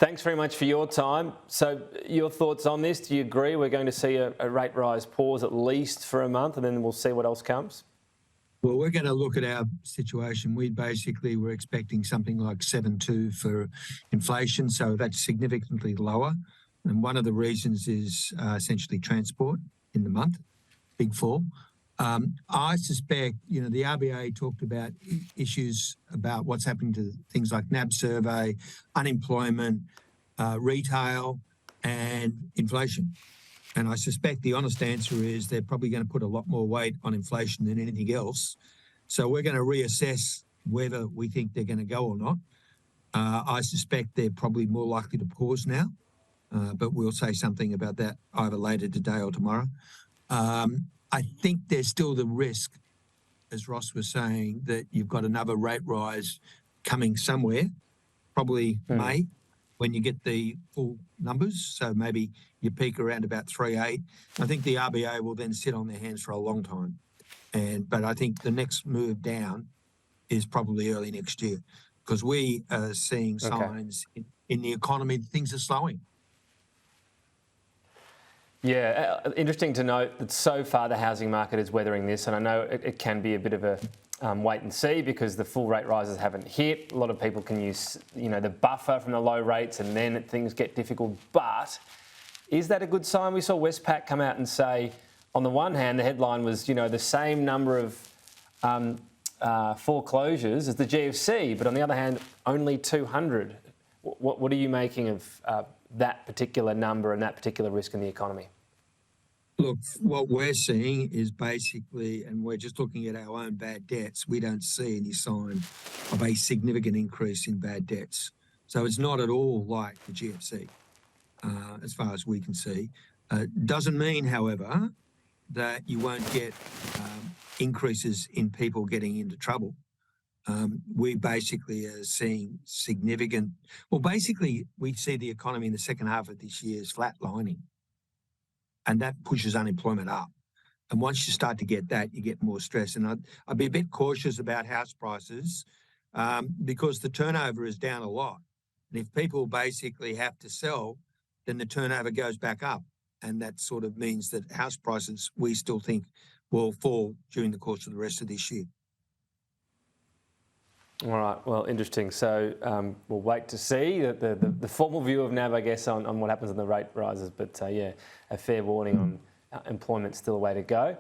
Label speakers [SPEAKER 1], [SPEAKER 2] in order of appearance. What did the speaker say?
[SPEAKER 1] Thanks very much for your time. So your thoughts on this? Do you agree we're going to see a rate rise pause at least for a month and then we'll see what else comes?
[SPEAKER 2] Well, we're going to look at our situation. We basically were expecting something like 7.2 for inflation, so that's significantly lower. And one of the reasons is essentially transport in the month, big fall. I suspect, the RBA talked about issues about what's happening to things like NAB survey, unemployment, retail, and inflation. And I suspect the honest answer is they're probably going to put a lot more weight on inflation than anything else. So we're going to reassess whether we think they're going to go or not. I suspect they're probably more likely to pause now, but we'll say something about that either later today or tomorrow. I think there's still the risk, as Ross was saying, that you've got another rate rise coming somewhere, probably May, when you get the full numbers. So maybe you peak around about 3.8. I think the RBA will then sit on their hands for a long time. But I think the next move down is probably early next year, because we are seeing signs in the economy that things are slowing.
[SPEAKER 1] Yeah, interesting to note that so far the housing market is weathering this, and I know it can be a bit of a wait and see because the full rate rises haven't hit. A lot of people can use, the buffer from the low rates, and then things get difficult. But is that a good sign? We saw Westpac come out and say, on the one hand, the headline was, the same number of foreclosures as the GFC, but on the other hand, only 200. What are you making of that particular number and that particular risk in the economy?
[SPEAKER 2] Look, what we're seeing is basically, and we're just looking at our own bad debts, we don't see any sign of a significant increase in bad debts. So it's not at all like the GFC, as far as we can see. Doesn't mean, however, that you won't get increases in people getting into trouble. We basically are seeing significant, we see the economy in the second half of this year is flatlining, and that pushes unemployment up. And once you start to get that, you get more stress. And I'd be a bit cautious about house prices because the turnover is down a lot. And if people basically have to sell, then the turnover goes back up. And that sort of means that house prices, we still think, will fall during the course of the rest of this year.
[SPEAKER 1] All right, well, interesting. So we'll wait to see the formal view of NAB, I guess, on what happens on the rate rises. But a fair warning on employment, still a way to go.